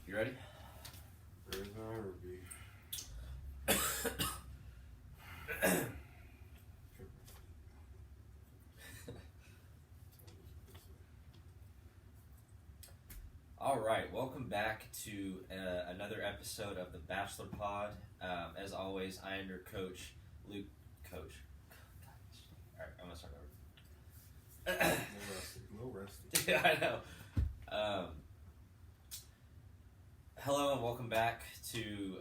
You ready? Ready as I'll ever be. All right, welcome back to another episode of the Bachelor Pod. As always, I am your coach, Luke. Coach. All right, I'm gonna start over. A little rusty. Yeah, I know. Hello and welcome back to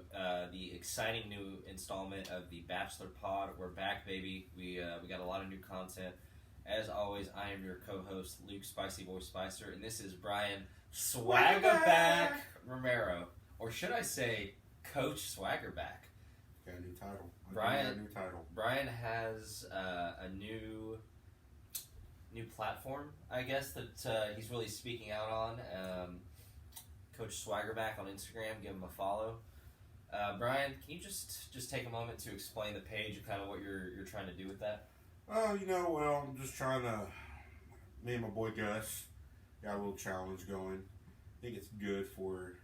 the exciting new installment of the Bachelor Pod. We're back, baby. We got a lot of new content. As always, I am your co-host, Luke Spicy Boy Spicer, and this is Brian Swaggerback Romero, or should I say, Coach Swaggerback. Got a new title. Brian has a new platform, I guess, that he's really speaking out on. Coach Swaggerback on Instagram, give him a follow. Brian, can you just take a moment to explain the page and kind of what you're trying to do with that? I'm just trying to, me and my boy Gus got a little challenge going. I think it's good for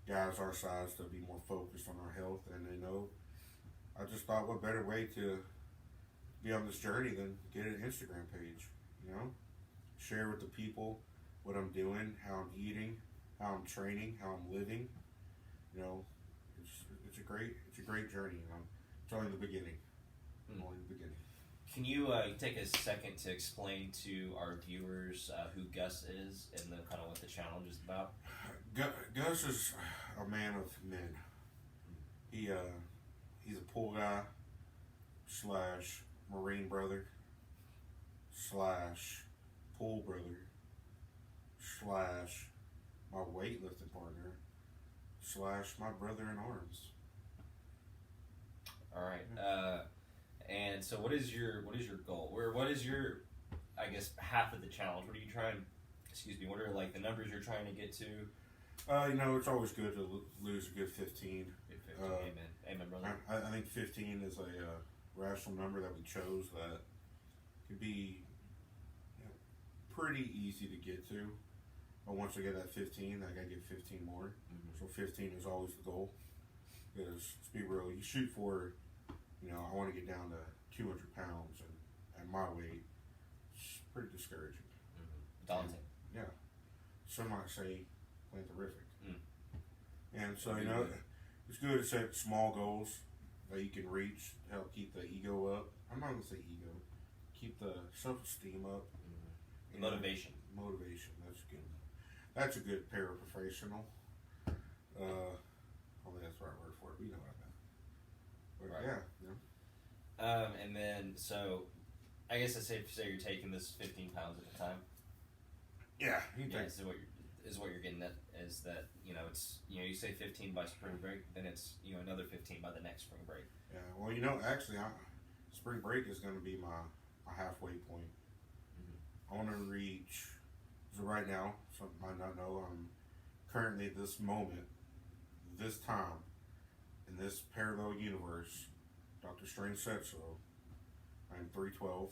guys our size to be more focused on our health, and I just thought what better way to be on this journey than get an Instagram page, share with the people what I'm doing, how I'm eating, how I'm training, how I'm living. It's a great journey, and it's only the beginning. Only the beginning. Can you take a second to explain to our viewers who Gus is and kind of what the challenge is about? Gus is a man of men. He's a pool guy / Marine brother / pool brother / my weightlifting partner / my brother in arms. All right. And so, what is your goal? What is your, I guess, half of the challenge? What are you trying? What are like the numbers you're trying to get to? It's always good to lose a good 15. Good 15. Amen, brother. I think 15 is a rational number that we chose that could be pretty easy to get to. But once I get that 15, I gotta get 15 more. Mm-hmm. So 15 is always the goal. Because let's be real, you shoot for, I want to get down to 200 pounds, and at my weight, it's pretty discouraging. Mm-hmm. Daunting. And, yeah. Some might say planterific. Mm. And so, it's good to set small goals that you can reach to help keep the ego up. I'm not going to say ego. Keep the self-esteem up. Mm-hmm. Motivation. That's a good paraprofessional. Only that's the right word for it. We know what I meant. But right. Yeah. And then, so, I guess it's safe to say you're taking this 15 pounds at a time. Yeah. Is what you're getting at is that, it's, you say 15 by spring break, then it's, another 15 by the next spring break. Yeah. Well, actually, spring break is going to be my halfway point. Mm-hmm. I want to reach, so right now, some might not know, I'm currently at this moment, this time, in this parallel universe, Dr. Strange said so, I'm 312,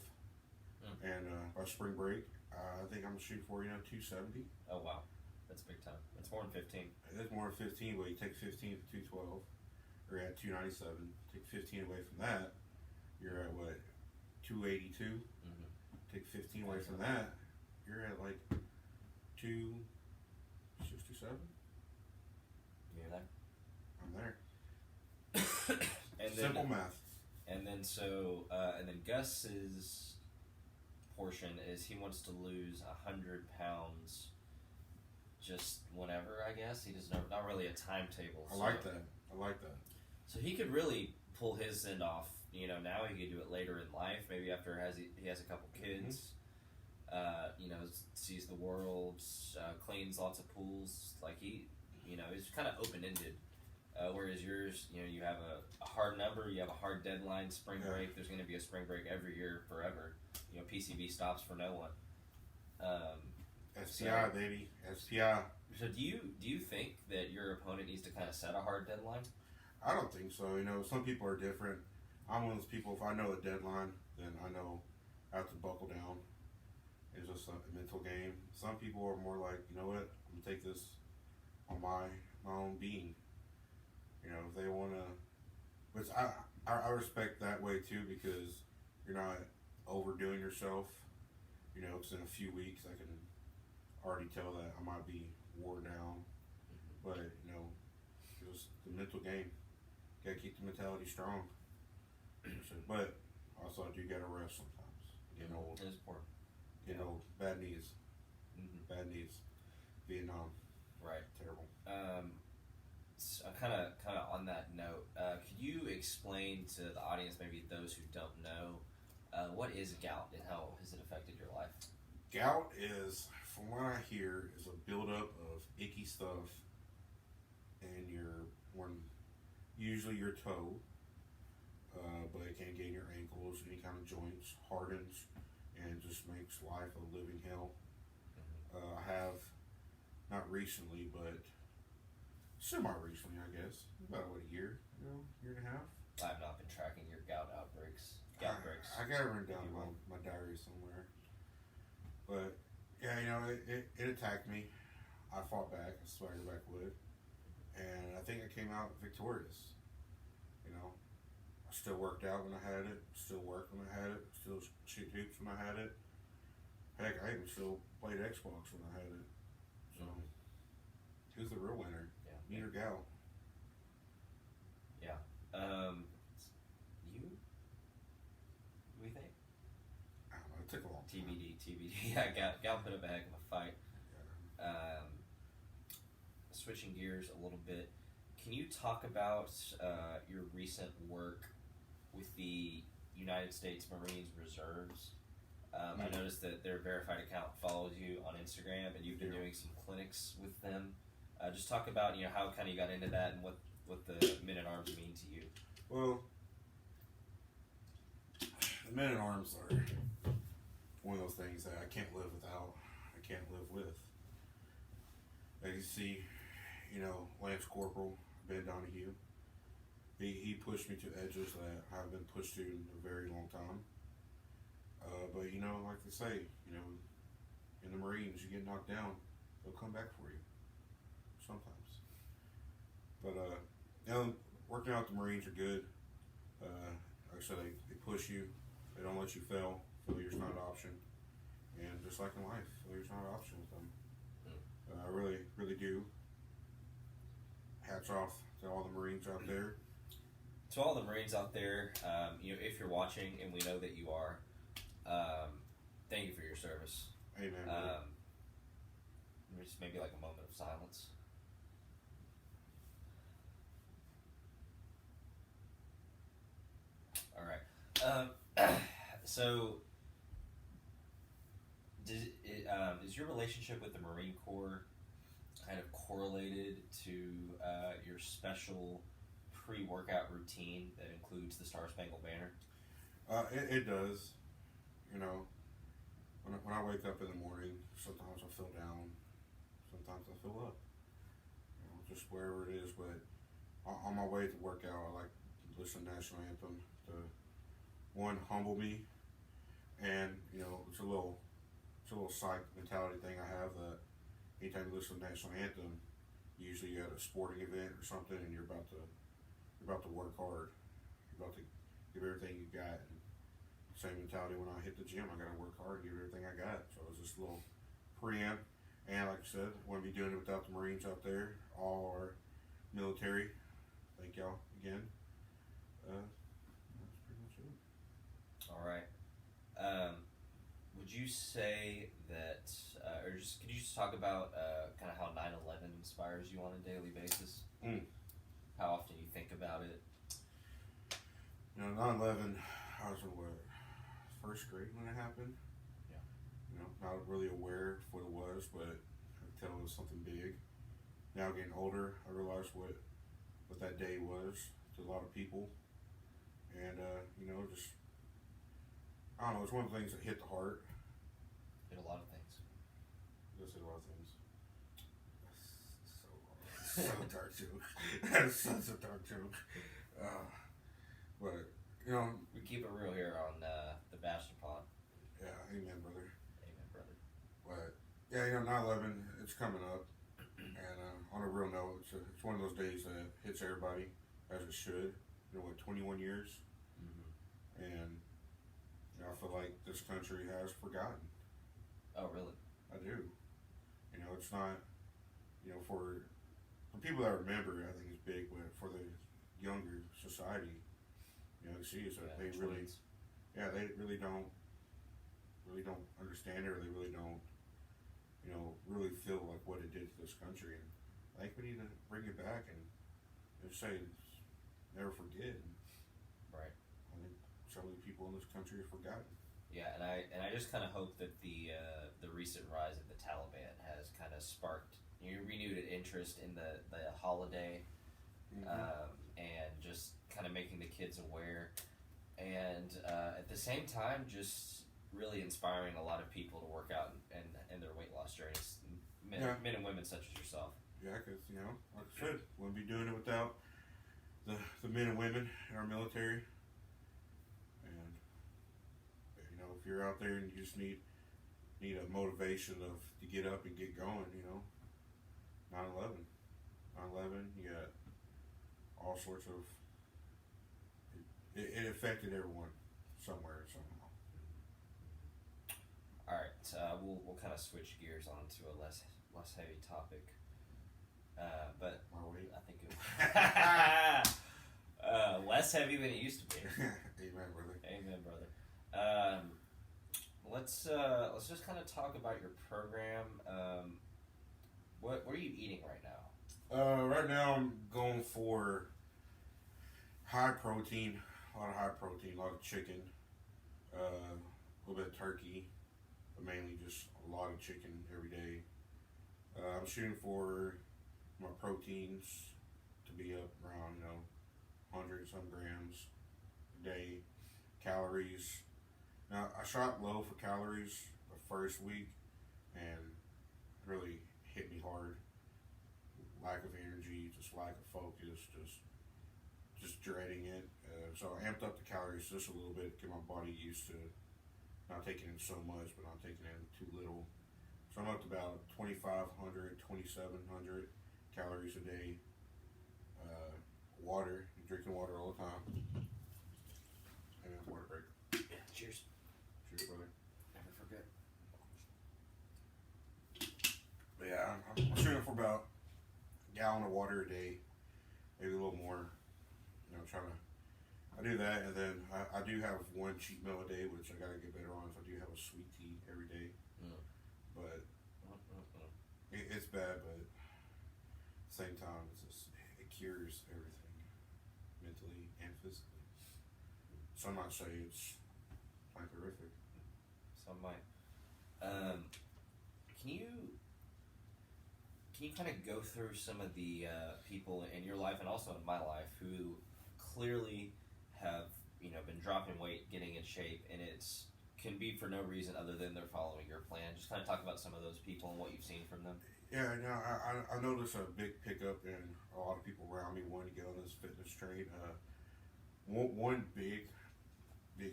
and by spring break, I think I'm going to shoot for, 270. Oh, wow. That's big time. That's more than 15. It is more than 15, but you take 15 to 212, you're at 297. Take 15 away from that, you're at what, 282? Mm-hmm. Take 15 away from that, you're at like 267. You're there. I'm there. And simple math. And then and then Gus's portion is he wants to lose 100 pounds just whenever, I guess. He doesn't not really a timetable. I like that. So he could really pull his end off. Now he could do it later in life, maybe after he has a couple kids. Mm-hmm. Sees the world, cleans lots of pools. Like he's kind of open-ended. Whereas yours, you have a hard number, you have a hard deadline, spring break. There's going to be a spring break every year, forever. PCB stops for no one. SPI, baby. SPI. So do you think that your opponent needs to kind of set a hard deadline? I don't think so. Some people are different. I'm one of those people, if I know a deadline, then I know I have to buckle down. It's just a mental game. Some people are more like, you know what, I'm going to take this on my my own being. You know, if they want to, which I respect that way too, because you're not overdoing yourself. You know, because in a few weeks I can already tell that I might be worn down. But, you know, it was the mental game. Gotta keep the mentality strong. But also, I do gotta rest sometimes. Getting old. It is important. Getting old. Bad knees. Bad knees. Vietnam. Right. Terrible. So kind of on that note, could you explain to the audience, maybe those who don't know, what is gout and how has it affected your life? Gout is, from what I hear, is a buildup of icky stuff in usually your toe, but it can get in your ankles, any kind of joints, hardens, and just makes life a living hell. I have, not recently, but semi-recently, I guess, about a year and a half. I've not been tracking your gout outbreaks. I got it written down in my diary somewhere. But, yeah, you know, it attacked me. I fought back, I swaggered back with it. And I think I came out victorious. You know, I still worked out when I had it, still worked when I had it, still shoot hoops when I had it. Heck, I even still played Xbox when I had it. So, who's the real winner? Yeah. Me or Gal? Yeah. You? What do you think? I don't know, it took a long time. TBD. Yeah, Gal put up a heck of a fight. Yeah. Switching gears a little bit, can you talk about your recent work with the United States Marines Reserves? I noticed that their verified account follows you on Instagram, and you've been doing some clinics with them. Just talk about how kind of you got into that and what the Men at Arms mean to you. Well, the Men at Arms are one of those things that I can't live without. I can't live with. As you see, Lance Corporal Ben Donahue, he pushed me to edges that I've been pushed to in a very long time. But like they say, in the Marines, you get knocked down, they'll come back for you. Sometimes. But working out the Marines are good. Like I said, they push you. They don't let you fail. Failure's not an option. And just like in life, failure's not an option with them. I really, really do. Hats off to all the Marines out there. To all the Marines out there, if you're watching, and we know that you are, thank you for your service. Amen. Just maybe like a moment of silence. All right. So, is your relationship with the Marine Corps kind of correlated to your special pre-workout routine that includes the Star Spangled Banner? It does. When I wake up in the morning, sometimes I feel down, sometimes I feel up. Just wherever it is. But on my way to workout, I like to listen to the national anthem to, one, humble me, and it's a little psych mentality thing I have that anytime you listen to the national anthem, usually you're at a sporting event or something, and you're about to work hard. You're about to give everything you got. And same mentality when I hit the gym. I got to work hard and give everything I got. So it's just a little preamp. And like I said, I wouldn't be doing it without the Marines out there, all our military. Thank y'all again. That's pretty much it. All right. Would you say that, could you just talk about kind of how 9/11 inspires you on a daily basis? How often you think about it? 9/11, I was in first grade when it happened. Yeah. Not really aware of what it was, but I could tell it was something big. Now getting older, I realized what that day was to a lot of people. And, just, I don't know, it's one of the things that hit the heart. Hit a lot of things. It does hit a lot of things. That's so dark joke. That's such a dark joke. But, we keep it real here on the Bachelor Pod. Yeah, amen, brother. Amen, brother. But, yeah, 9/11, it's coming up. And on a real note, it's one of those days that hits everybody as it should. 21 years, and I feel like this country has forgotten. Oh, really? I do. It's not. For people that remember, I think it's big, but for the younger society, you see is that they really, they really don't understand it, or they really don't, really feel like what it did to this country. And I think we need to bring it back and just say never forget. Right. I think some of the people in this country have forgotten. Yeah, and I just kind of hope that the recent rise of the Taliban has kind of sparked renewed interest in the holiday, and just kind of making the kids aware, and at the same time just really inspiring a lot of people to work out and their weight loss journeys, men and women such as yourself. Yeah, because like I said, wouldn't be doing it without the men and women in our military. And if you're out there and you just need a motivation to get up and get going, 9/11, you got all sorts of. It affected everyone somewhere and somehow. All right, we'll kind of switch gears on to a less heavy topic. But I think it less heavy than it used to be. Amen, brother. Amen, brother. Let's just kind of talk about your program. What are you eating right now? Right now I'm going for high protein, a lot of chicken, a little bit of turkey, but mainly just a lot of chicken every day. I'm shooting for my proteins to be up around 100 some grams a day. Calories. Now I shot low for calories the first week, and really hit me hard. Lack of energy, just lack of focus, just dreading it. So I amped up the calories just a little bit, get my body used to not taking in so much, but not taking in too little. So I'm up to about 2,500, 2,700 calories a day. Water, drinking water all the time. And then water break. Yeah, cheers. Cheers, brother. Never forget. But yeah, I'm shooting for about a gallon of water a day, maybe a little more. I do that, and then I do have one cheat meal a day, which I gotta get better on. So I do have a sweet tea every day, but it's bad. But at the same time, it cures everything, mentally and physically. Some might say it's like horrific. Some might. Can you kind of go through some of the people in your life and also in my life who clearly have been dropping weight, getting in shape, and it's can be for no reason other than they're following your plan? Just kind of talk about some of those people and what you've seen from them. Yeah, I noticed a big pickup in a lot of people around me wanting to get on this fitness train. One big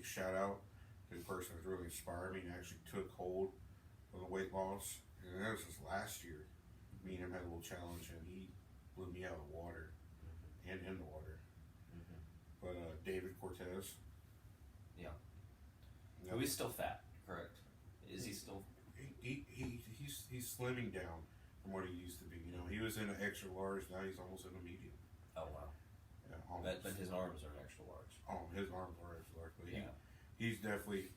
shout out to the person that's really inspired me and actually took hold of the weight loss. And that was just last year. Me and him had a little challenge, and he blew me out of the water and in the water. But David Cortez. Yeah. So he's still fat, correct? Is he still? He's slimming down from what he used to be. He was in an extra large. Now he's almost in a medium. Oh wow. Yeah, almost. But his arms are extra large. Oh, his arms are extra large. But yeah. He's definitely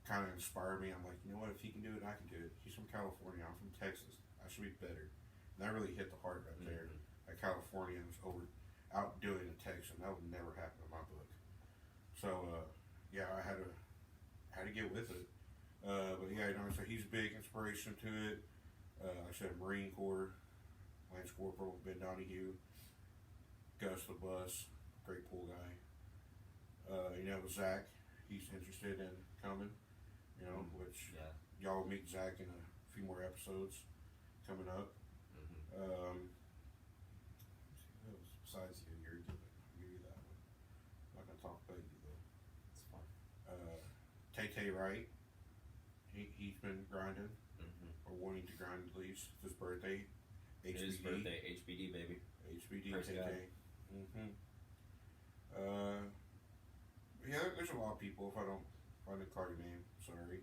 kind of inspired me. I'm like, if he can do it, I can do it. He's from California. I'm from Texas. I should be better. And that really hit the heart right there. Like Californians outdoing a Texan. That would never happen in my book. So yeah, I had to get with it. But yeah, so he's a big inspiration to it. I said Marine Corps, Lance Corporal Ben Donahue, Gus the Bus, great pool guy. Zach, he's interested in coming. Which y'all will meet Zach in a few more episodes coming up. Besides you, you're good. I'll give you that one. I'm not gonna talk about you though. It's fine. Tay Wright, he's been grinding or wanting to grind at least. It's his birthday His birthday, HBD, baby. HBD Praise God. today. Yeah, there's a lot of people. If I don't find a card name, sorry.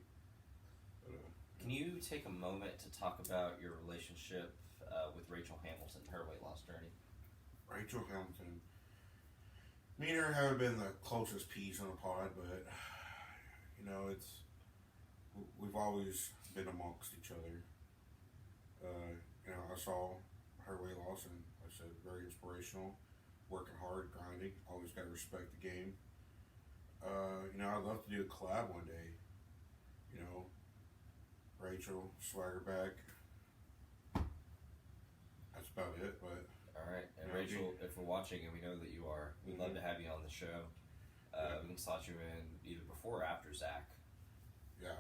But, can you take a moment to talk about your relationship with Rachel Hamilton, her weight loss journey? Rachel Hamilton. Me and her haven't been the closest peas on a pod, but we've always been amongst each other. I saw her weight loss, and like I said, very inspirational. Working hard, grinding. Always got to respect the game. I'd love to do a collab one day. Rachel, Swaggerback. That's about it. But all right, and Rachel, if we're watching, and we know that you are, we'd love to have you on the show. We can slot you in either before or after Zach. Yeah,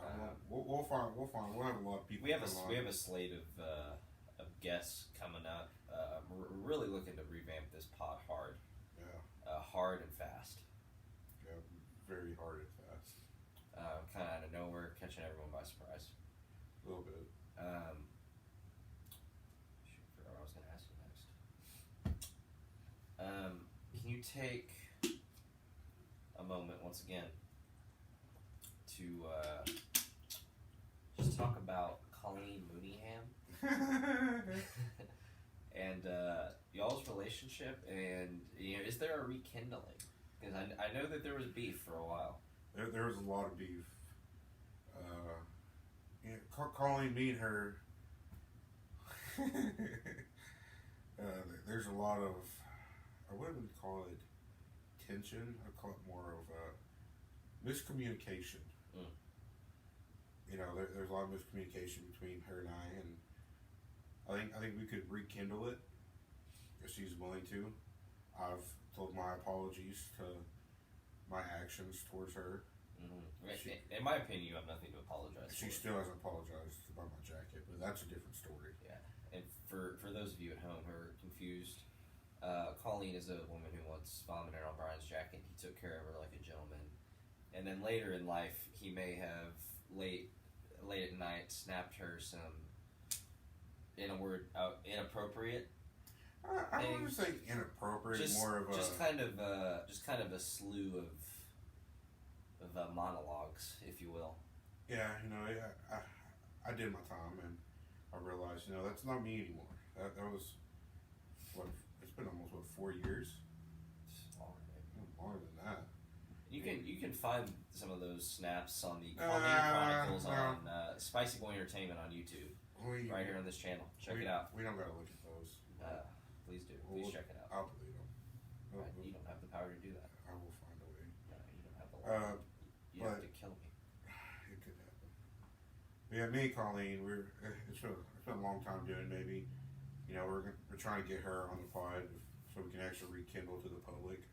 we'll find. We'll have a lot of people. We have a slate of guests coming up. We're really looking to revamp this pod hard. Yeah. Hard and fast. Yeah, very hard and fast. Kind of out of nowhere, catching everyone by surprise. A little bit. Shoot, I forgot what I was going to ask you next. Can you take a moment once again to just talk about Colleen Mooneyham and y'all's relationship, and is there a rekindling? Because I know that there was beef for a while. There was a lot of beef. Colleen, me and her, there's a lot of, I wouldn't call it tension. I call it more of miscommunication. There's a lot of miscommunication between her and I think we could rekindle it if she's willing to. I've told my apologies to my actions towards her. In my opinion, you have nothing to apologize She for. still hasn't apologized about my jacket, but that's a different story. Yeah, and for those of you at home who are confused, Colleen is a woman who once vomited on Brian's jacket. He took care of her like a gentleman, and then later in life, he may have late at night snapped her some, in a word, inappropriate. I wouldn't say inappropriate. More of a just kind of a slew of monologues, if you will. Yeah, I did my time, and I realized, that's not me anymore. That was it's been almost 4 years. Longer than that. You can find some of those snaps on the Colleen Chronicles on Spicy Boy Entertainment on YouTube, right here on this channel. Check it out. We don't gotta look at those. Please do. Please check it out. I'll delete them. Right, you don't have the power to do that. I will find a way. No, you don't have the power. You have to kill me. It could happen. But yeah, me and Colleen, it's been a long time doing. Maybe, we're trying to get her on the pod so we can actually rekindle to the public,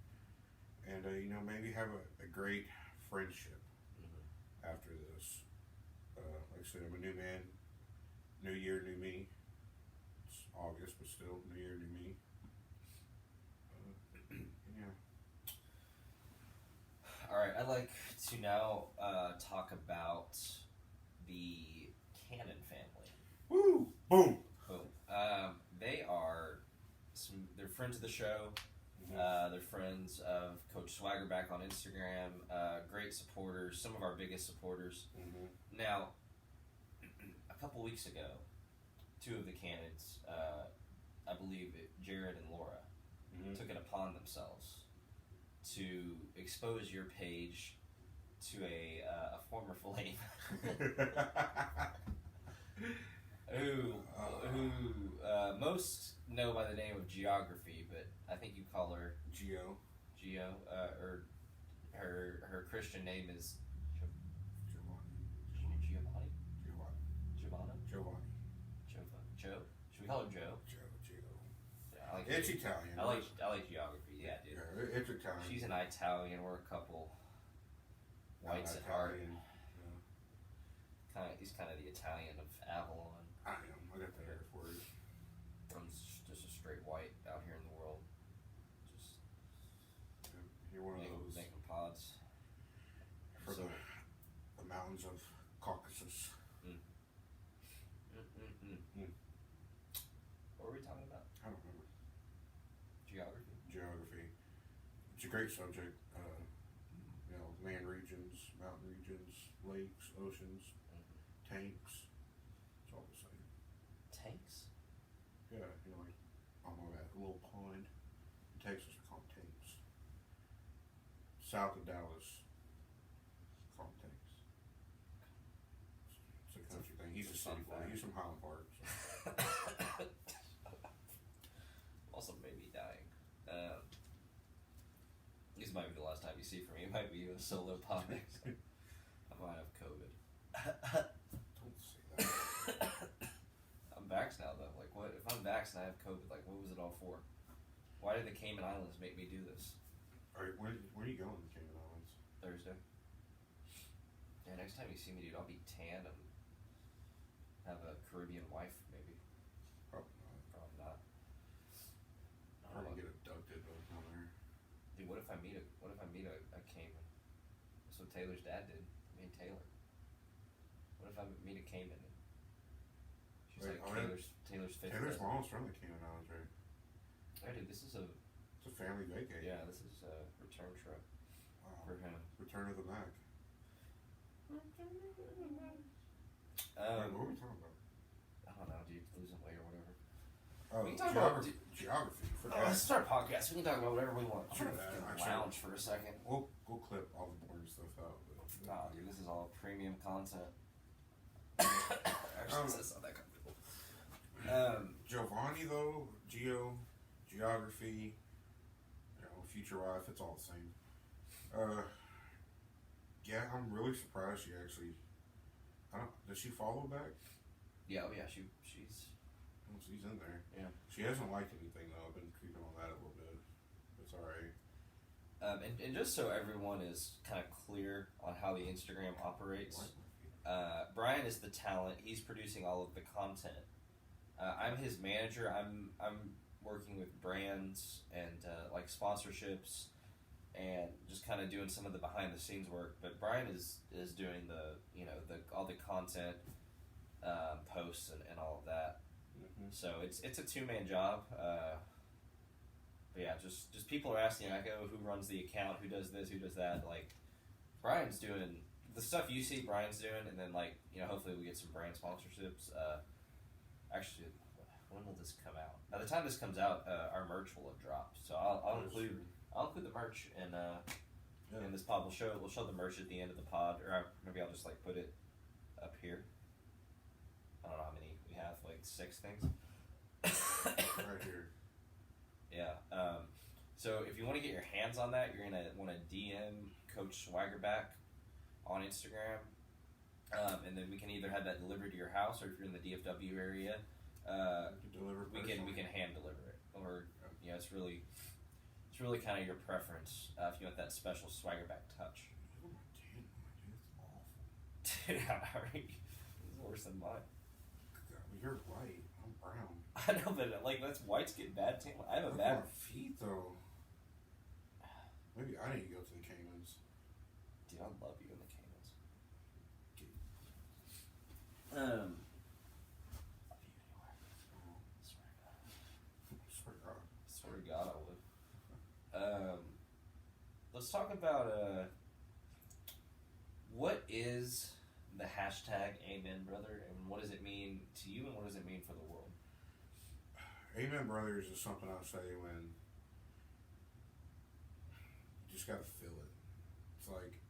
and maybe have a great friendship after this. Like I said, I'm a new man. New year, new me. It's August, but still, new year, new me. Yeah. All right, I'd like to now talk about the Cannon family. Woo! Boom! Boom. They're friends of the show. They're friends of Coach Swaggerback on Instagram. Great supporters. Some of our biggest supporters. Now, a couple weeks ago, two of the Cannons, I believe Jared and Laura, took it upon themselves to expose your page to a former flame who most know by the name of Geography, but I think you call her Geo, or her Christian name is Giovanni. Joe. Should we call her Joe? Geo. Yeah, It's Italian. I like Geography. Yeah, dude. Yeah, it's Italian. She's an Italian. We're a couple whites at heart. He's kind of the Italian of Avalon. I am. I got the hair for it. I'm just a straight white out here in the world. Just You're one of those making pods. for the mountains of Caucasus. What were we great subject. Land regions, mountain regions, lakes, oceans, tanks. It's all the same. Tanks? Yeah, like on that little pond in Texas, we call them tanks. South of Dallas, call them tanks. It's a country thing. He's a city boy. He's from Highland Park. So. Also, maybe dying. This might be the last time you see from me. It might be a solo pod. I might have COVID. Don't say that. I'm vaxxed now, though. Like, what? If I'm vaxxed and I have COVID, like, what was it all for? Why did the Cayman Islands make me do this? All right, where are you going to the Cayman Islands? Thursday. Yeah, next time you see me, dude, I'll be tan and have a Caribbean wife, maybe. Probably not. Probably not. Probably get abducted over there. Dude, what if I meet a Cayman? That's what Taylor's dad did. Me and Taylor. What if I meet a Cayman? She's Wait, like Taylor's fifth. Taylor's mom's from the Cayman Islands, right? Hey, dude, this is a family vacation. Yeah, this is a return trip for him. Return of the Mac. What are we talking about? I don't know, dude. Losing weight or whatever. Oh, we can talk about geography. Let's start a podcast. We can talk about whatever we want. I'm gonna Actually, lounge for a second. We'll clip all the boring stuff out. Nah, dude, this is all premium content. Actually, that's not that comfortable. Giovanni though, geography, future wife, it's all the same. Yeah, I'm really surprised she actually. Does she follow back? Yeah, oh yeah, she's. Well, she's in there. Yeah. She hasn't liked anything though. I've been creeping on that a little bit. It's all right. And just so everyone is kind of clear on how the Instagram operates, Brian is the talent. He's producing all of the content. I'm his manager. I'm working with brands and like sponsorships, and just kind of doing some of the behind the scenes work. But Brian is doing all the content, posts and all of that. Mm-hmm. So it's a 2-man job. But yeah, just people are asking, like, oh, who runs the account? Who does this? Who does that? Like, Brian's doing the stuff you see Brian's doing, and then hopefully we get some brand sponsorships. Actually, when will this come out? By the time this comes out, our merch will have dropped. So I'll include the merch in this pod. We'll show the merch at the end of the pod, or maybe I'll just put it up here. I don't know how many we have, 6 things. Right here. Yeah. So if you want to get your hands on that, you're gonna want to DM Coach Swaggerback on Instagram, and then we can either have that delivered to your house, or if you're in the DFW area, we can hand deliver it, or it's really kind of your preference if you want that special Swaggerback touch. Oh my God, Dude, how are you? This is worse than mine. You're white. I'm brown. I know, but that's whites get bad tan. I have a Look bad at my feet though. Maybe I need to go to the Caymans. Dude, I love you in the Caymans. Love you anywhere. Swear to God. Swear to God, I would. Let's talk about what is the hashtag Amen Brother, and what does it mean to you, and what does it mean for the world? Amen Brothers is something I say when you just gotta feel it. It's like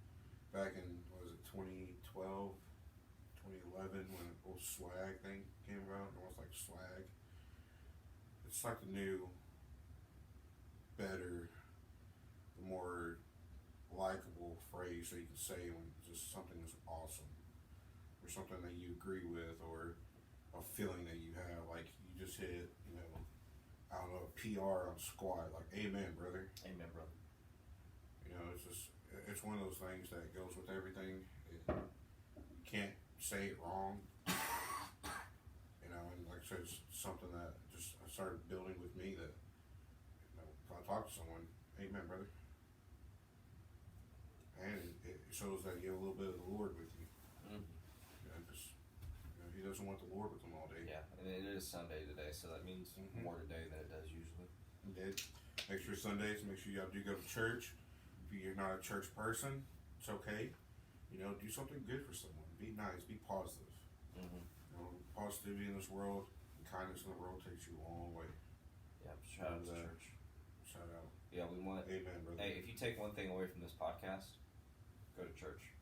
back in, 2012, 2011, when the whole swag thing came around. Everyone's like, swag. It's like the new, better, the more likable phrase that you can say when just something is awesome, or something that you agree with, or a feeling that you have, like you just hit, I don't know, a PR on squat, like, amen, brother. Amen, brother. It's one of those things that goes with everything. You can't say it wrong. And like I said, it's something that just I started building with me that, if I talk to someone, amen, brother. And it shows that you have a little bit of the Lord with you. Mm-hmm. He doesn't want the Lord with him all day. Yeah, and it is Sunday today, so that means more today than it does usually. He did. Make sure Sundays, make sure y'all do go to church. If you're not a church person, it's okay. You know, do something good for someone. Be nice. Be positive. Mm-hmm. You know, positivity in this world, and kindness in the world takes you a long way. Yeah, shout out to church. Shout out. Yeah, we want. Amen, brother. Hey, if you take one thing away from this podcast, go to church.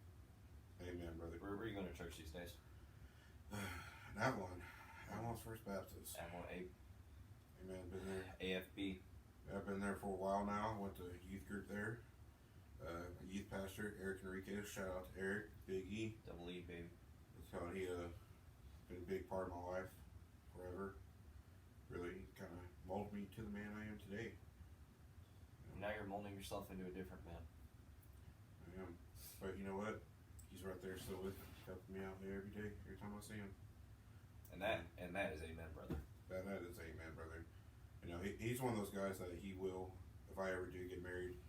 Amen, brother. Where are you going to church these days? Avalon. Avalon's First Baptist. Avalon A. Amen. Been there. AFB. I've been there for a while now. Went to youth group there. Youth pastor Eric Enriquez. Shout out to Eric, Big E. Double E, baby. So he been a big part of my life forever. Really kind of molded me to the man I am today. Now you're molding yourself into a different man. I am. But you know what? He's right there still with me, helping me out there every day, every time I see him. And that is amen, brother. That is amen, brother. You know, he's one of those guys that he will, if I ever do get married,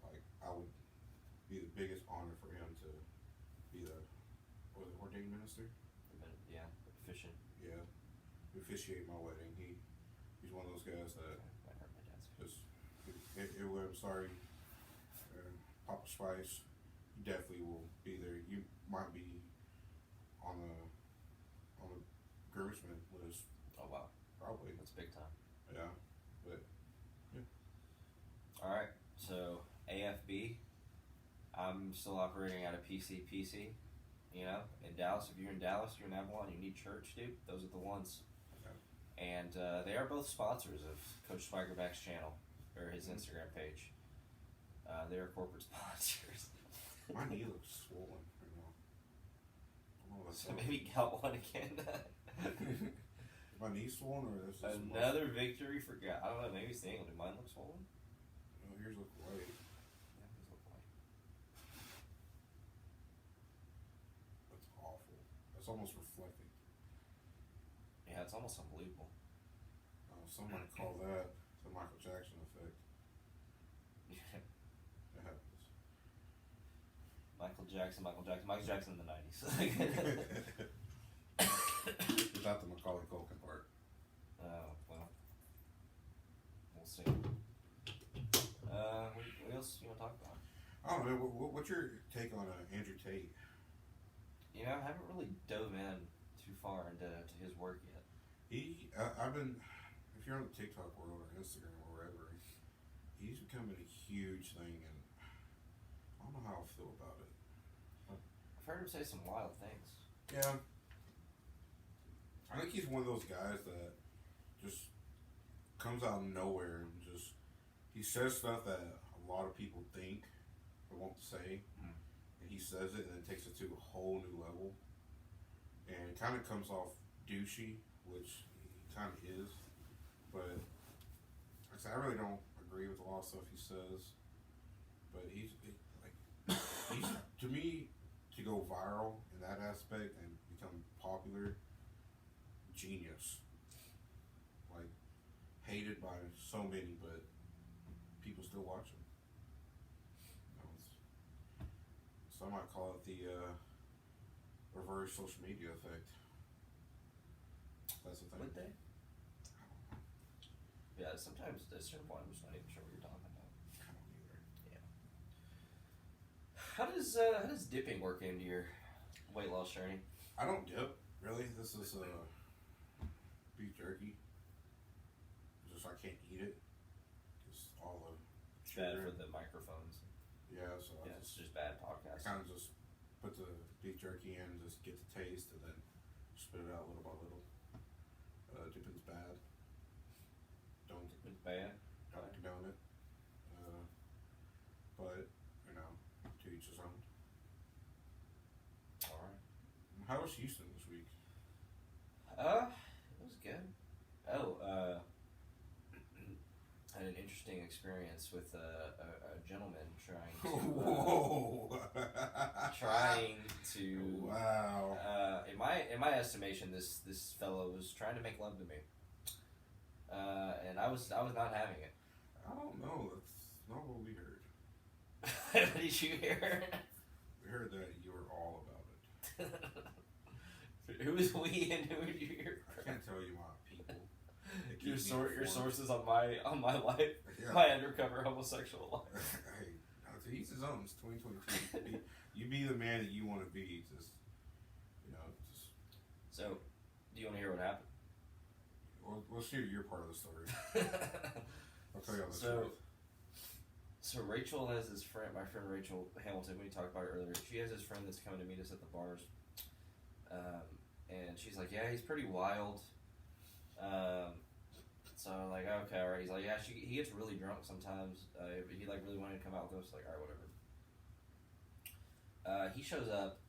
like, I would be the biggest honor for him to be the, what was it, ordained minister? Yeah, efficient. Yeah, officiate my wedding. He's one of those guys that Might hurt my dad's just, I'm sorry, Papa Spice, you definitely will be there. You might be on the groomsman list. Oh wow, Probably. that's big time. Yeah, but All right, so AFB. I'm still operating out of PC. You know, in Dallas. If you're in Dallas, you're in Avalon. You need church, dude. Those are the ones. okay. And they are both sponsors of Coach Spikerback's channel or his Instagram page. They are corporate sponsors. My knee looks swollen right now. I don't know what's So up. maybe got one again. Is my knee swollen or is this Another victory for God. I don't know. Maybe single. Did mine look swollen? Oh, yours look white. Yeah, these look white. That's awful. That's almost reflecting. Yeah, it's almost unbelievable. Some might call that the Michael Jackson effect. That happens. Michael Jackson in the 90s. Without the Macaulay Culkin part. Oh, well. We'll see. What else you want to talk about? I don't know. What's your take on Andrew Tate? You know, I haven't really dove in too far into his work yet. I've been, if you're on the TikTok world or Instagram or wherever, he's becoming a huge thing, and I don't know how I feel about it. I've heard him say some wild things. Yeah. I think he's one of those guys that just comes out of nowhere and just, he says stuff that a lot of people think or won't say, and he says it and then takes it to a whole new level, and it kind of comes off douchey, which he kind of is, but like I said, I really don't agree with a lot of stuff he says, but he's to me, to go viral in that aspect and become popular, genius. Like, hated by so many, but people still watch him. You know, some might call it the reverse social media effect. That's the thing. Would they? Yeah, sometimes at a certain point I'm just not even sure what you're talking about. I don't either. Yeah. How does dipping work into your weight loss journey? I don't dip, really. This is beef jerky. Just I can't eat it. Just all the It's bad for the microphones. Yeah, so Yeah, I it's just bad I podcasting. kind of just put the beef jerky in, just get the taste, and then spit it out little by little. Dipping's bad. Don't It's bad. condone it. But, you know, to each his own. Alright. How was Houston this week? It was good. Oh, had an interesting experience with a gentleman trying to Whoa! Wow. In my estimation, this fellow was trying to make love to me, and I was not having it. I don't know. That's not what we heard. What did you hear? We heard that you were all about it. Who was we and who did you hear? I can't tell you my people. Your sources on my life, Yeah. my undercover homosexual life. Hey, to each his own. It's 2022. You be the man that you want to be. Just. So, do you want to hear what happened? Well, let's hear your part of the story. I'll tell you all the truth. So Rachel has this friend, my friend Rachel Hamilton, we talked about it earlier. She has this friend that's coming to meet us at the bars. And she's like, yeah, he's pretty wild. So I'm like, okay, all right. He's like, yeah, he gets really drunk sometimes. He like really wanted to come out with us. Like, all right, whatever. He shows up.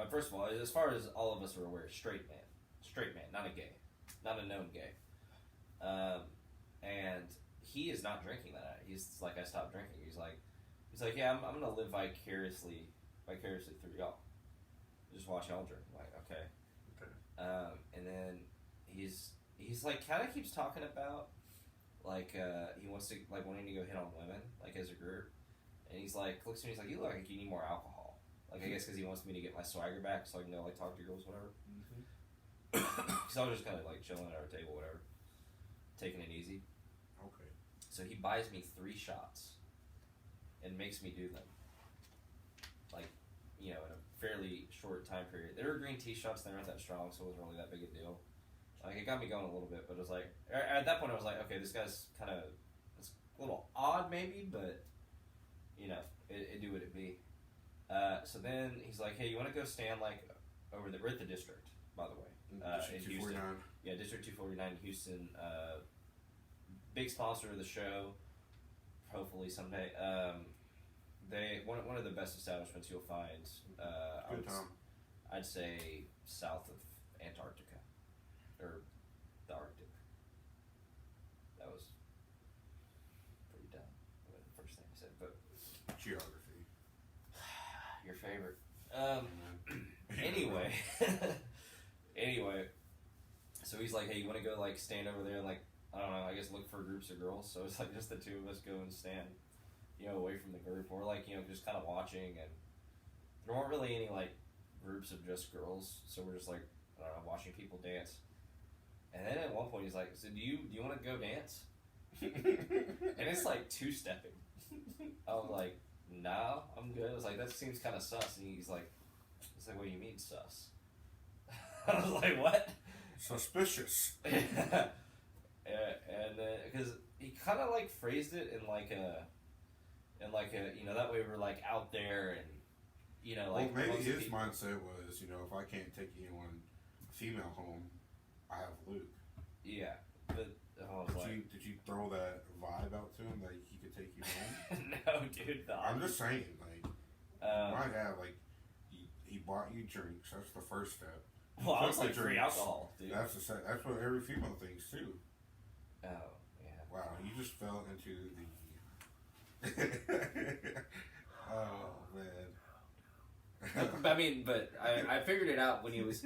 First of all, as far as all of us are aware, straight man, not a gay, not a known gay. And he is not drinking that night. He's like, I stopped drinking. He's like, yeah, I'm gonna live vicariously through y'all. Just watch y'all drink. I'm like, okay. And then he's like, kind of keeps talking about like he wants to like wanting to go hit on women like as a group. And he's like, looks at me, he's like, you look like you need more alcohol. Like, I guess because he wants me to get my swagger back so I can go, like, talk to girls, whatever. So I was just kind of, like, chilling at our table, whatever. Taking it easy. Okay. So he buys me 3 shots and makes me do them. Like, in a fairly short time period. They were green tea shots, they weren't that strong, so it wasn't really that big a deal. Like, it got me going a little bit, but it was like, at that point I was like, okay, this guy's kind of, it's a little odd maybe, but, it do what it be. So then he's like, hey, you want to go stand like over we're at the district, by the way, District in Houston. 249. Yeah, District 249 in Houston. Big sponsor of the show. Hopefully someday. They one of the best establishments you'll find. I'd say south of Antarctica, or the Arctic. That was pretty dumb. The first thing I said, but Geography. Your favorite. Anyway. So he's like, hey, you want to go, like, stand over there and, like, I don't know, I guess look for groups of girls. So it's, like, just the 2 of us go and stand, away from the group. We're, like, just kind of watching, and there weren't really any, like, groups of just girls. So we're just, like, I don't know, watching people dance. And then at one point he's like, so do you want to go dance? And it's, like, 2-stepping. I was like, no, I'm good. I was like, that seems kind of sus. And he's like, what do you mean sus? I was like, what? Suspicious. And then, because he kind of like phrased it in like a, that way we're like out there and, like. Well, maybe his mindset was, if I can't take anyone female home, I have Luke. Yeah, but did you throw that vibe out to him that he could take you home? No, dude. I'm just saying, like, you might have, like, he bought you drinks. That's the first step. Well, I was like free alcohol, dude. That's what every female thinks too. Oh, yeah. Wow, you just fell into the. Oh man. I mean, but I figured it out when he was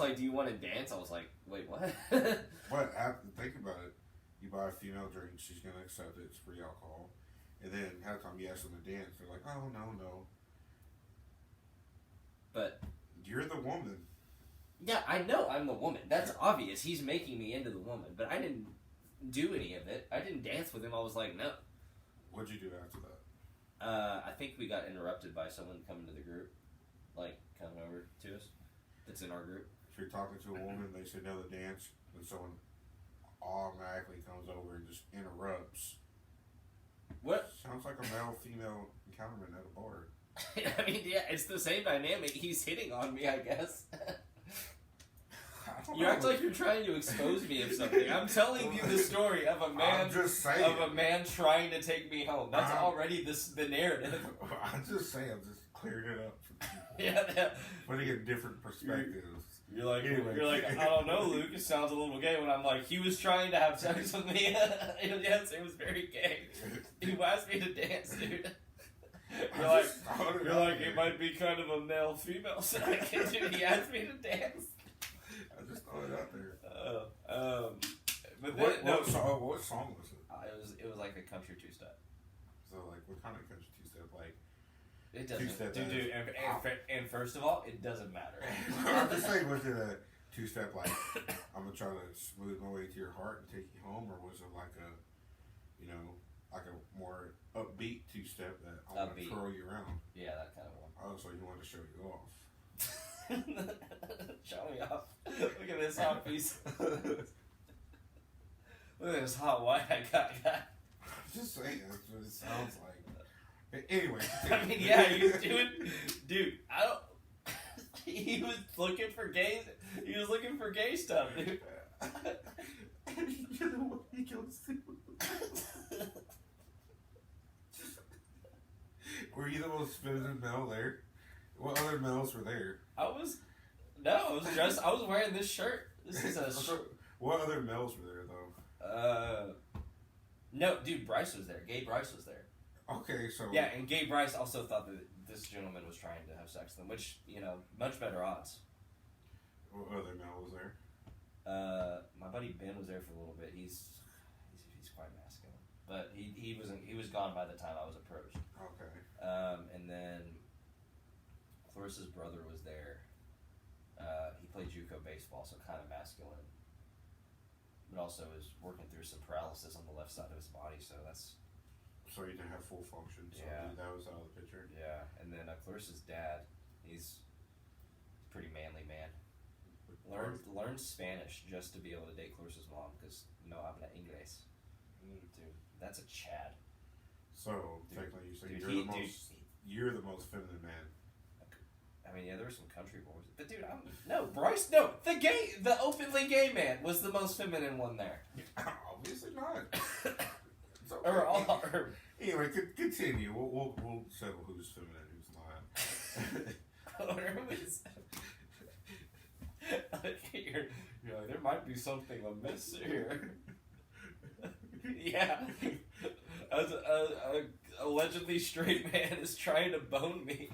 like, "Do you want to dance?" I was like, "Wait, what?" But think about it. You buy a female drink, she's gonna accept it. It's free alcohol, and then half the time you ask them to dance, they're like, "Oh no." But you're the woman. Yeah, I know I'm the woman. That's obvious. He's making me into the woman, but I didn't do any of it. I didn't dance with him. I was like, no. What'd you do after that? I think we got interrupted by someone coming to the group, like coming over to us. That's in our group. If you're talking to a woman, they say no to dance, and someone automatically comes over and just interrupts. What? Sounds like a male-female encounterment at a bar. I mean, yeah, it's the same dynamic. He's hitting on me, I guess. You act like you're trying to expose me of something. I'm telling you the story of a man. I'm just saying. Of a man trying to take me home. That's already the narrative. I'm just saying. I'm just clearing it up. Yeah. Putting it in different perspectives. You're like, I don't know, Luke. It sounds a little gay. When I'm like, he was trying to have sex with me. Yes, it was very gay. He asked me to dance, dude. You're like, it might be kind of a male-female sex. Dude, he asked me to dance. I just throw it out there. But then, what song was it? It was like a country two-step. So like, what kind of country two-step? Like, it doesn't, dude. And first of all, it doesn't matter. I'm just saying, was it a two-step like I'm gonna try to smooth my way to your heart and take you home, or was it like a, like a more upbeat two-step that I'm gonna twirl you around? Yeah, that kind of one. Oh, so you wanted to show you off? Show me off. Look at this hot piece. Look at this hot white I got. Just saying, that's what it sounds like. Anyway. I mean, yeah, he was doing... Dude, I don't... He was looking for gay... He was looking for gay stuff, dude. You know what he goes to? Were you the most feminine male there? What other males were there? I was wearing this shirt. This is a shirt. What other males were there, though? No, dude, Bryce was there. Gay Bryce was there. Okay, so... Yeah, and Gay Bryce also thought that this gentleman was trying to have sex with him, which, much better odds. What other male was there? My buddy Ben was there for a little bit. He's quite masculine. But he was gone by the time I was approached. Okay. And then Clarissa's brother was there. He played JUCO baseball, so kind of masculine. But also is working through some paralysis on the left side of his body, so that's... So he didn't have full function, so yeah. That was out of the picture. Yeah, and then Clarissa's dad, he's a pretty manly man. Learned Spanish just to be able to date Clarissa's mom, because no habla inglés. Dude, that's a Chad. So, technically, you say you're the most feminine man. I mean, yeah, there were some country boys, but dude, the openly gay man was the most feminine one there. Obviously not. Okay. Anyway, continue. We'll settle who's feminine, who's not. You're like, there might be something amiss here. Yeah, as a allegedly straight man is trying to bone me.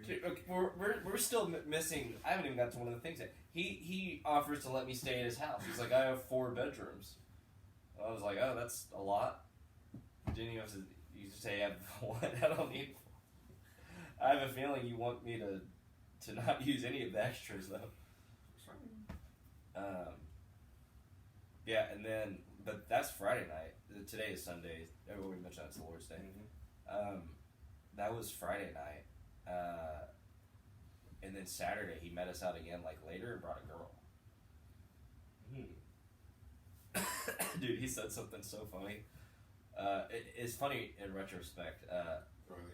Dude, okay, we're still missing. I haven't even got to one of the things yet. He offers to let me stay at his house. He's like, I have 4 bedrooms. I was like, oh, that's a lot. Didn't you have to? You just say I have 1. I don't need. I have a feeling you want me to not use any of the extras though. Yeah, and then but that's Friday night. Today is Sunday. We mentioned that's the Lord's Day. Mm-hmm. That was Friday night. And then Saturday he met us out again like later and brought a girl. Dude, he said something so funny. It's funny in retrospect.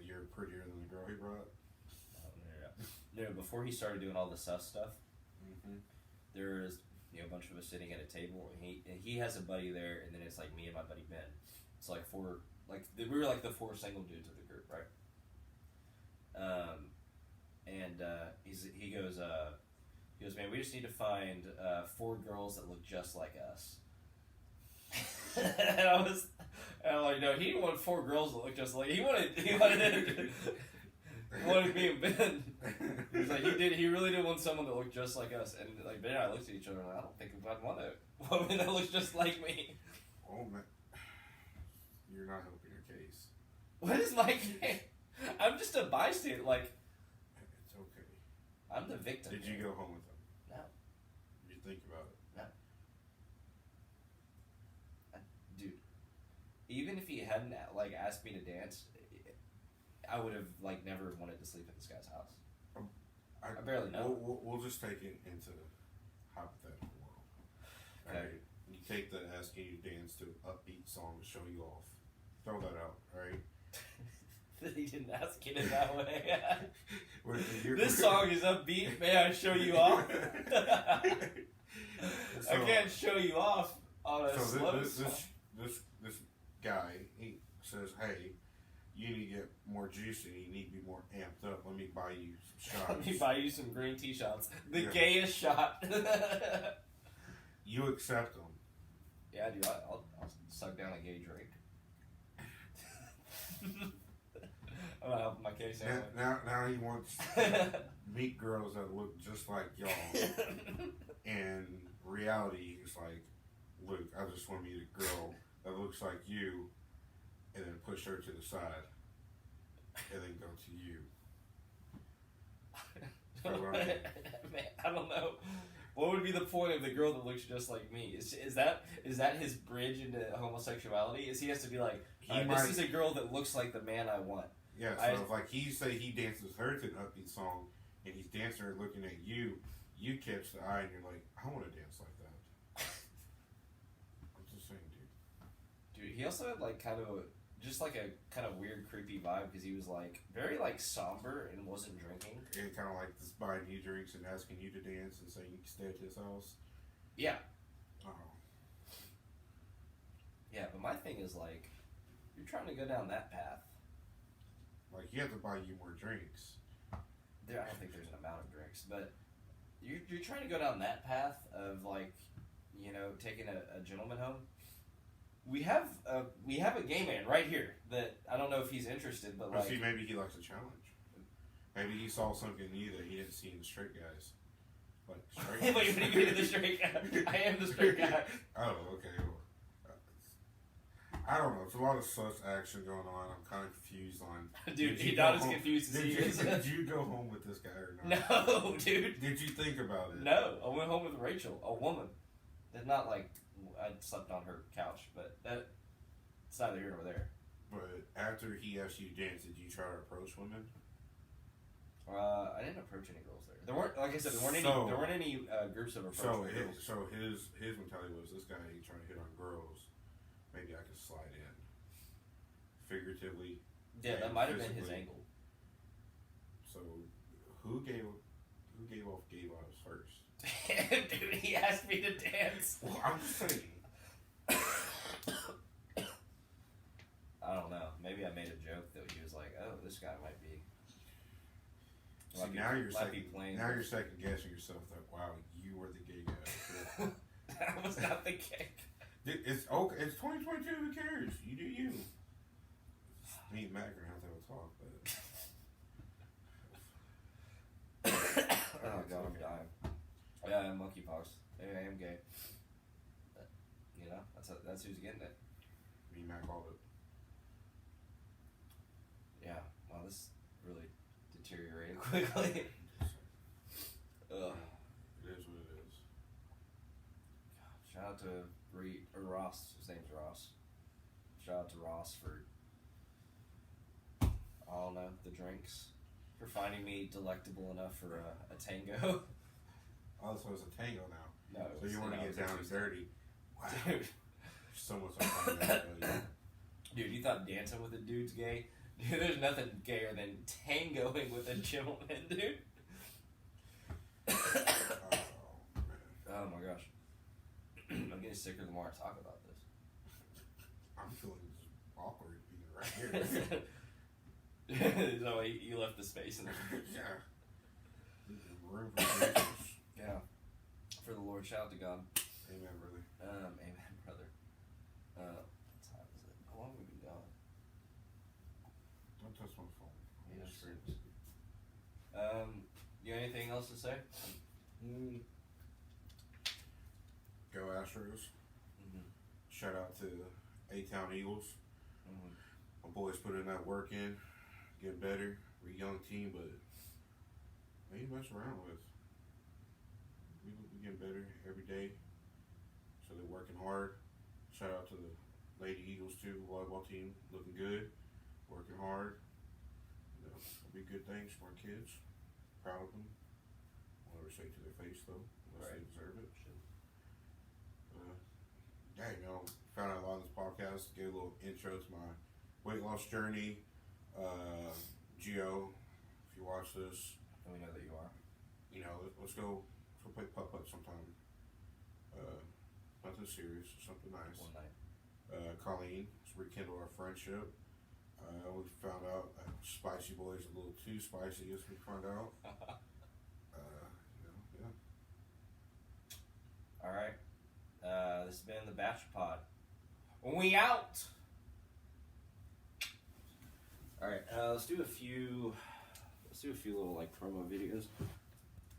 You're prettier than the girl he brought? No, before he started doing all the sus stuff, mm-hmm. there was a bunch of us sitting at a table, and he has a buddy there, and then it's like me and my buddy Ben. It's like we were like the 4 single dudes of the group, right? He goes, man, we just need to find 4 girls that look just like us. And I'm like, no, he didn't want 4 girls that look just like he wanted me and Ben. He's like, he really did want someone that looked just like us. And like Ben and I looked at each other and I don't think I'd want a woman that looks just like me. Oh man, you're not helping your case. What is my case? I'm just a bystander. Like, it's okay. I'm the victim. Did you go home with him? No. Did you think about it? No. Dude, even if he hadn't like asked me to dance, I would have like never wanted to sleep at this guy's house. I barely know. We'll just take it into hypothetical world. Okay. Right? You take the asking you to dance to an upbeat song to show you off. Throw that out, right? He didn't ask it in that way. This song is upbeat. May I show you off? I can't show you off on a slow song. This guy, he says, hey, you need to get more juicy. You need to be more amped up. Let me buy you some shots. Let me buy you some green tea shots. The gayest shot. You accept them. Yeah, dude. I'll suck down a gay drink. I'm gonna help my case anyway. Now he wants to meet girls that look just like y'all. And reality is like, look, I just want to meet a girl that looks like you, and then push her to the side, and then go to you. For what I mean. Man, I don't know. What would be the point of the girl that looks just like me? Is that his bridge into homosexuality? Is he has to be like, this is a girl that looks like the man I want? Yeah, so if like he say he dances her to an upbeat song, and he's dancing her looking at you, you catch the eye and you're like, I want to dance like that. I'm just saying, dude. Dude, he also had like kind of a weird creepy vibe because he was like very like somber and wasn't drinking. And kind of like just buying you drinks and asking you to dance and saying you can stay at his house. Yeah. Oh. Yeah, but my thing is like, you're trying to go down that path. Like, you have to buy you more drinks. I don't think there's an amount of drinks, but you're trying to go down that path of like, taking a gentleman home. We have a gay man right here that I don't know if he's interested, but like, see, maybe he likes a challenge. Maybe he saw something new that he didn't see in the straight guys. Like straight. Wait, what do you mean the straight guy? I am the straight guy. Oh, okay. Well, I don't know. It's a lot of sus action going on. I'm kind of confused on. Dude, he's not as confused as he is. Did you go home with this guy or not? No, dude. Did you think about it? No, I went home with Rachel, a woman. It's not like I slept on her couch, but it's neither here nor there. But after he asked you to dance, did you try to approach women? I didn't approach any girls there. There weren't, like I said, there weren't any groups of approaching girls. So his mentality was, this guy ain't trying to hit on girls. Maybe I could slide in, figuratively. Yeah, that might have been his angle. So, who gave off gay vibes first? Dude, he asked me to dance. Well, I'm just saying. I don't know. Maybe I made a joke that he was like, "Oh, this guy might be." See, now you're second guessing yourself. That wow, you were the gay guy. That was not the cake. It's okay. It's 2022. Who cares? You do you. Me and Matt are gonna have to have a talk, but. Oh god, I'm dying. Yeah, I have monkeypox. Maybe I am gay. But, that's who's getting it. Me and Matt called it. Yeah. Wow, this really deteriorated quickly. Ugh. It is what it is. Shout out to Ross. His name's Ross. Shout out to Ross for, I don't know, the drinks. For finding me delectable enough for a tango. Oh, so it's a tango now. No. So you want to get down and dirty. Wow. Dude. So much on that. Dude, you thought dancing with a dude's gay? Dude, there's nothing gayer than tangoing with a gentleman, dude. Oh my gosh. I'm getting sicker the more I talk about this. I'm feeling awkward being right here. So you left the space in there. Yeah. Room for Jesus. Yeah. For the Lord, shout out to God. Amen, brother. Amen, brother. What time is it? How long have we been going? Don't touch my phone. Yeah, sure. You got anything else to say? Go Astros. Mm-hmm. Shout out to A-Town Eagles. Mm-hmm. My boys putting that work in, getting better. We're a young team, but they ain't mess around with. We getting better every day. So they're working hard. Shout out to the Lady Eagles too, volleyball team, looking good, working hard. It'll be good things for our kids. Proud of them. Won't ever say to their face though, unless they deserve it. Found out a lot of this podcast. Gave a little intro to my weight loss journey. Gio, if you watch this, And we know that you are. Let's go play putt-putt sometime. Nothing serious, something nice. One night. Colleen, let's rekindle our friendship. We found out that Spicy Boy is a little too spicy, as we found out. Yeah. Alright. This has been the Bachelor Pod. We out! Alright, let's do a few little like promo videos.